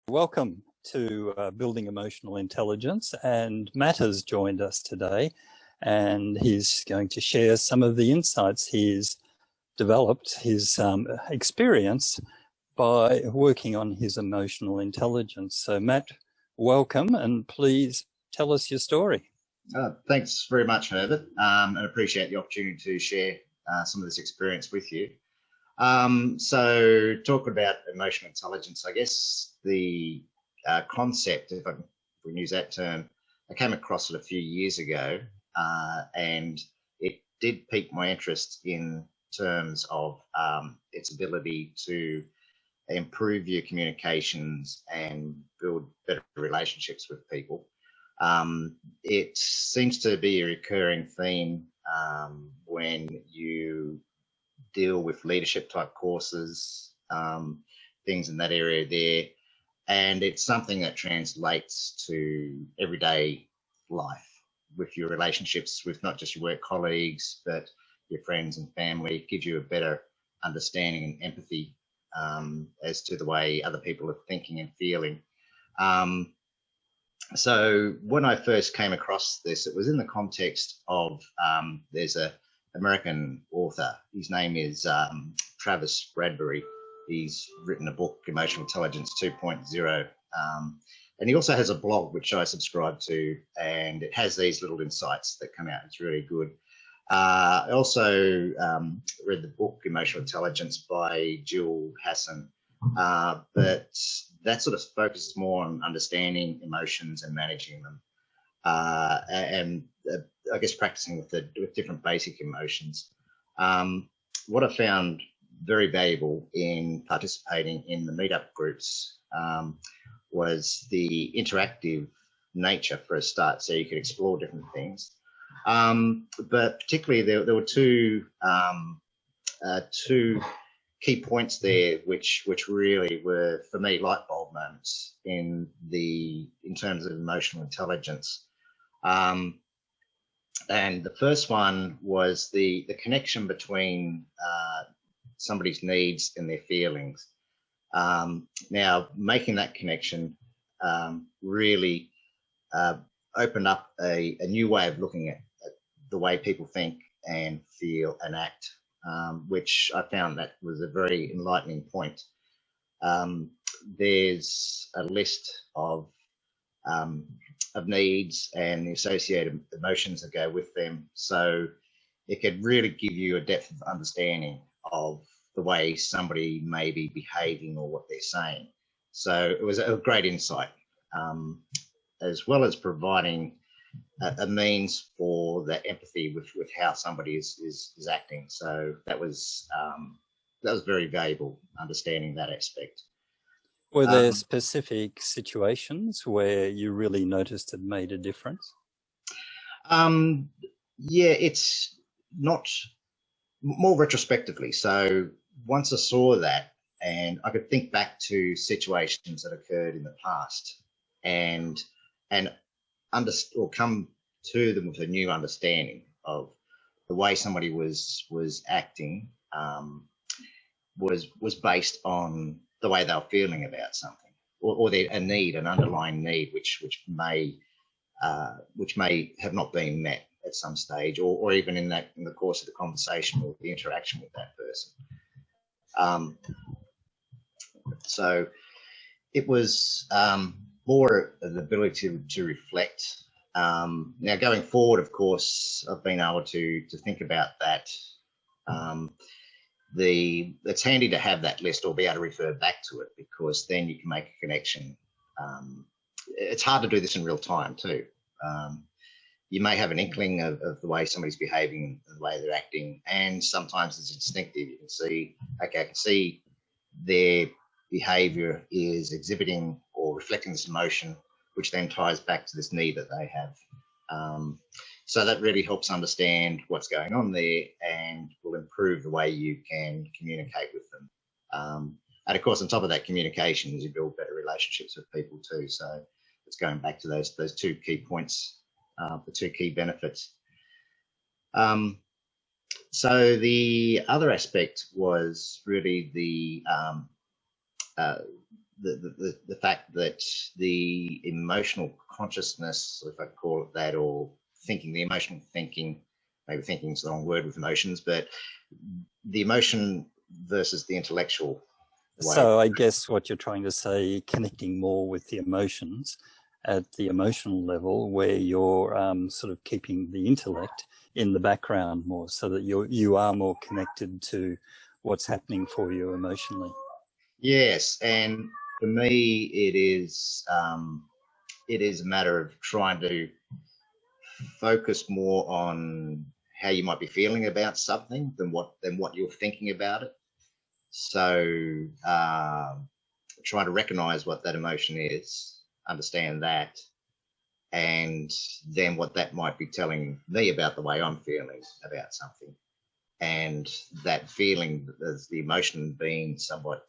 Welcome to Building Emotional Intelligence, and Matt has joined us today, and he's going to share some of the insights he's developed, his experience by working on his emotional intelligence. So Matt, welcome, and please tell us your story. Thanks very much, Herbert, and appreciate the opportunity to share some of this experience with you. So talking about emotional intelligence, I guess the concept, if we can use that term, I came across it a few years ago, and it did pique my interest in terms of its ability to improve your communications and build better relationships with people. It seems to be a recurring theme when you deal with leadership type courses, things in that area there. And it's something that translates to everyday life with your relationships with not just your work colleagues, but your friends and family. It gives you a better understanding and empathy as to the way other people are thinking and feeling. So when I first came across this, it was in the context of there's a American author. His name is Travis Bradberry. He's written a book, Emotional Intelligence 2.0. And he also has a blog, which I subscribe to, and it has these little insights that come out. It's really good. I also read the book, Emotional Intelligence by Jill Hassan, but that sort of focuses more on understanding emotions and managing them. And I guess practicing with different basic emotions. What I found very valuable in participating in the meetup groups was the interactive nature for a start, so you could explore different things. But particularly there were two key points there, which really were for me light bulb moments in terms of emotional intelligence. And the first one was the connection between somebody's needs and their feelings. Now, making that connection really opened up a new way of looking at the way people think and feel and act, which I found that was a very enlightening point. There's a list of needs and the associated emotions that go with them. So it could really give you a depth of understanding of the way somebody may be behaving or what they're saying. So it was a great insight, as well as providing a means for the empathy with how somebody is acting. So that was very valuable, understanding that aspect. Were there specific situations where you really noticed it made a difference? Yeah, it's not more retrospectively. So once I saw that, and I could think back to situations that occurred in the past, and come to them with a new understanding of the way somebody was acting, was based on the way they were feeling about something, or an underlying need, which may have not been met at some stage, or even in the course of the conversation or the interaction with that person. So it was more an ability to reflect. Now, going forward, of course, I've been able to think about that. It's handy to have that list or be able to refer back to it, because then you can make a connection. It's hard to do this in real time too. You may have an inkling of the way somebody's behaving and the way they're acting, and sometimes it's instinctive. You can see, okay, I can see their behavior is exhibiting or reflecting this emotion, which then ties back to this need that they have. So that really helps understand what's going on there and will improve the way you can communicate with them. And of course, on top of that communication, is you build better relationships with people too. So it's going back to those two key points, the two key benefits. So the other aspect was really the uh, the fact that the emotional consciousness, if I call it that, or thinking, the emotional thinking, maybe thinking is the wrong word with emotions, but the emotion versus the intellectual way. So I guess what you're trying to say, connecting more with the emotions at the emotional level, where you're sort of keeping the intellect in the background more, so that you are more connected to what's happening for you emotionally. Yes, and for me, it is a matter of trying to focus more on how you might be feeling about something than what you're thinking about it. So try to recognize what that emotion is, understand that, and then what that might be telling me about the way I'm feeling about something. And that feeling, as the emotion being somewhat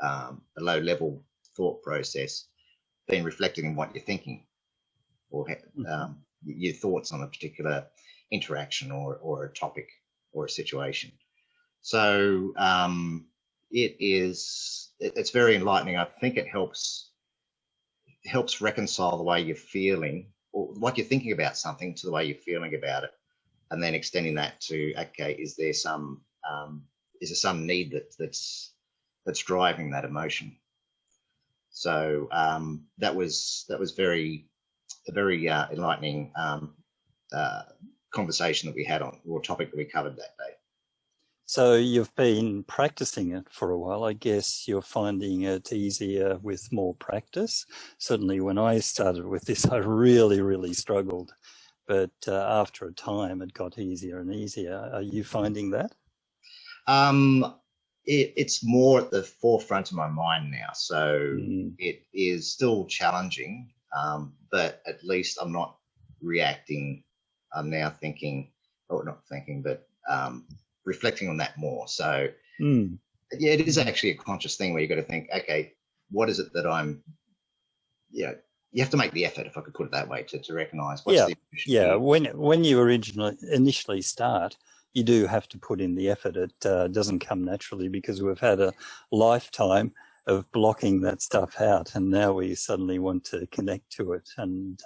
a low level thought process, being reflected in what you're thinking, or your thoughts on a particular interaction or a topic or a situation. So it's very enlightening. I think it helps reconcile the way you're feeling or what you're thinking about something to the way you're feeling about it, and then extending that to, okay, is there some need that's driving that emotion? So that was a very enlightening conversation that we had on, or topic that we covered that day. So you've been practicing it for a while. I guess you're finding it easier with more practice. Certainly when I started with this, I really, really struggled. But after a time, it got easier and easier. Are you finding that? It's more at the forefront of my mind now. So it is still challenging, but at least I'm not reacting. I'm now thinking, or not thinking, but reflecting on that more. So yeah, it is actually a conscious thing where you've got to think, okay, what is it that I'm, you have to make the effort, if I could put it that way, to recognize what's the when you initially start, you do have to put in the effort. It doesn't come naturally, because we've had a lifetime of blocking that stuff out, and now we suddenly want to connect to it. And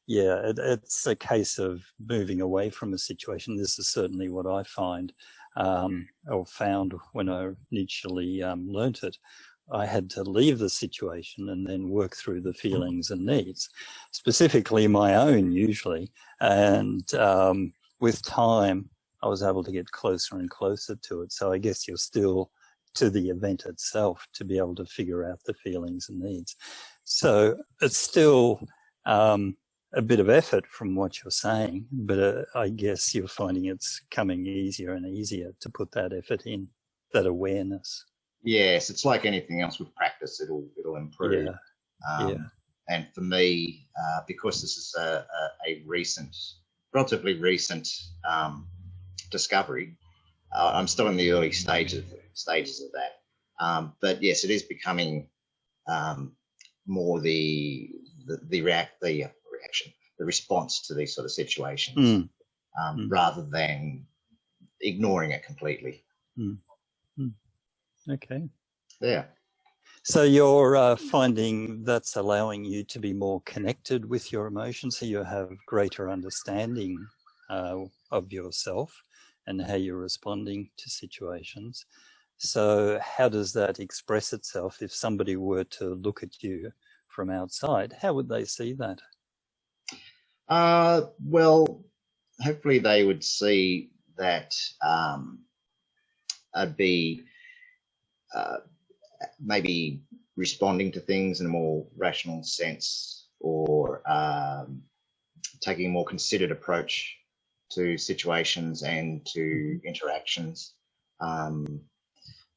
it's a case of moving away from a situation. This is certainly what I find or found when I initially learnt it. I had to leave the situation and then work through the feelings and needs, specifically my own usually. And with time, I was able to get closer and closer to it. So I guess you're still to the event itself to be able to figure out the feelings and needs. So it's still a bit of effort from what you're saying, but I guess you're finding it's coming easier and easier to put that effort in, that awareness. Yes, it's like anything else with practice; it'll improve. And for me, because this is a relatively recent discovery, I'm still in the early stages of that. But yes, it is becoming more the reaction, the response to these sort of situations, rather than ignoring it completely. Okay. Yeah. So you're finding that's allowing you to be more connected with your emotions, so you have greater understanding of yourself and how you're responding to situations. So how does that express itself? If somebody were to look at you from outside, how would they see that? Well, hopefully they would see that I'd be maybe responding to things in a more rational sense, or taking a more considered approach to situations and to interactions,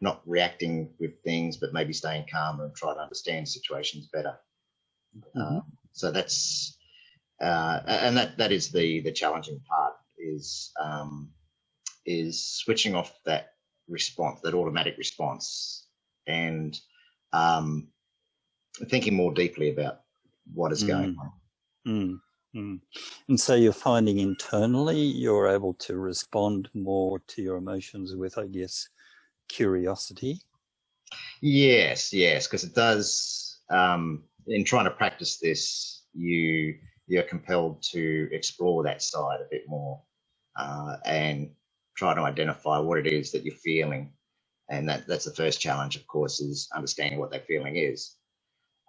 not reacting with things, but maybe staying calm and try to understand situations better. So that's and that is the challenging part, is switching off that response, that automatic response, and thinking more deeply about what is going on. And so you're finding internally you're able to respond more to your emotions with, I guess, curiosity? Yes, yes, because it does. In trying to practice this, you're compelled to explore that side a bit more, and try to identify what it is that you're feeling. And that's the first challenge, of course, is understanding what that feeling is.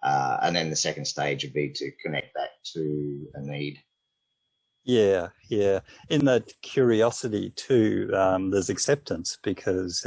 And then the second stage would be to connect that to a need. Yeah, yeah. In that curiosity too, there's acceptance, because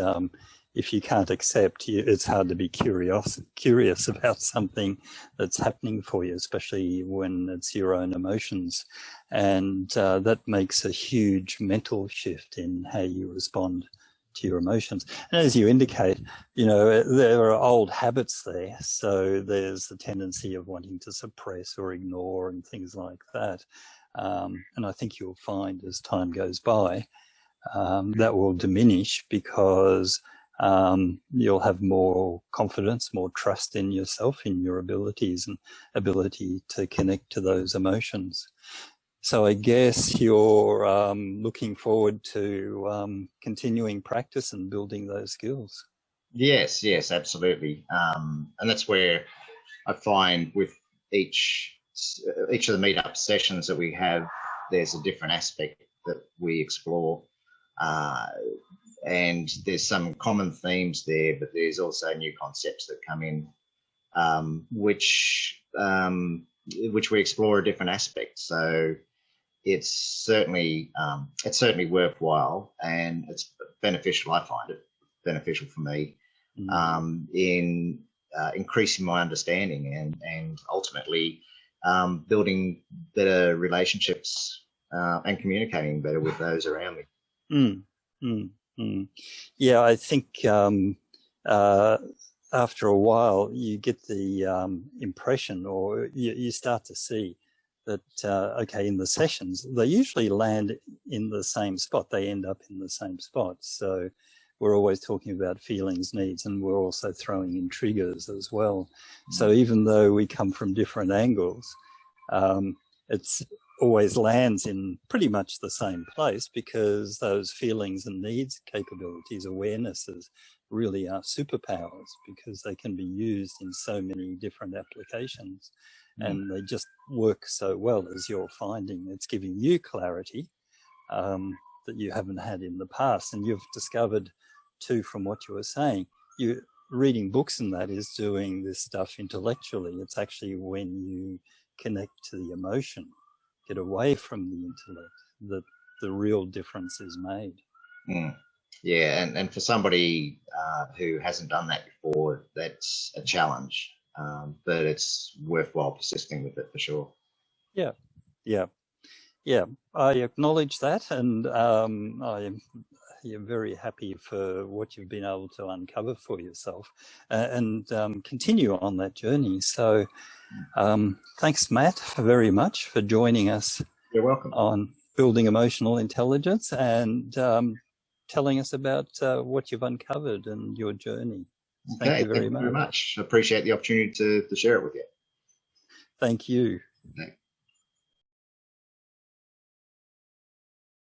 if you can't accept, it's hard to be curious about something that's happening for you, especially when it's your own emotions. And that makes a huge mental shift in how you respond to your emotions. And as you indicate, there are old habits there. So there's the tendency of wanting to suppress or ignore and things like that. And I think you'll find as time goes by, that will diminish, because you'll have more confidence, more trust in yourself, in your abilities and ability to connect to those emotions. So I guess you're looking forward to continuing practice and building those skills. Yes, yes, absolutely. And that's where I find with each each of the meetup sessions that we have, there's a different aspect that we explore, uh, and there's some common themes there, but there's also new concepts that come in, which we explore a different aspect. So it's certainly worthwhile, and it's beneficial. I find it beneficial for me, in increasing my understanding and ultimately building better relationships, and communicating better with those around me. Mm, mm, mm. Yeah, I think after a while you get the impression, or you start to see that, okay, in the sessions, they usually land in the same spot. They end up in the same spot. So we're always talking about feelings, needs, and we're also throwing in triggers as well. So even though we come from different angles, it's always lands in pretty much the same place, because those feelings and needs, capabilities, awarenesses really are superpowers, because they can be used in so many different applications, and they just work so well, as you're finding. It's giving you clarity that you haven't had in the past. And you've discovered too, from what you were saying, you reading books and that is doing this stuff intellectually. It's actually when you connect to the emotion, get away from the intellect, that the real difference is made. Yeah, and for somebody who hasn't done that before, that's a challenge, but it's worthwhile persisting with it for sure. Yeah, yeah, yeah. I acknowledge that, and I am very happy for what you've been able to uncover for yourself, and continue on that journey. So thanks, Matt, very much for joining us. You're welcome. On building emotional intelligence, and telling us about what you've uncovered and your journey. Okay, thank you very much. I appreciate the opportunity to share it with you. Thank you. Okay.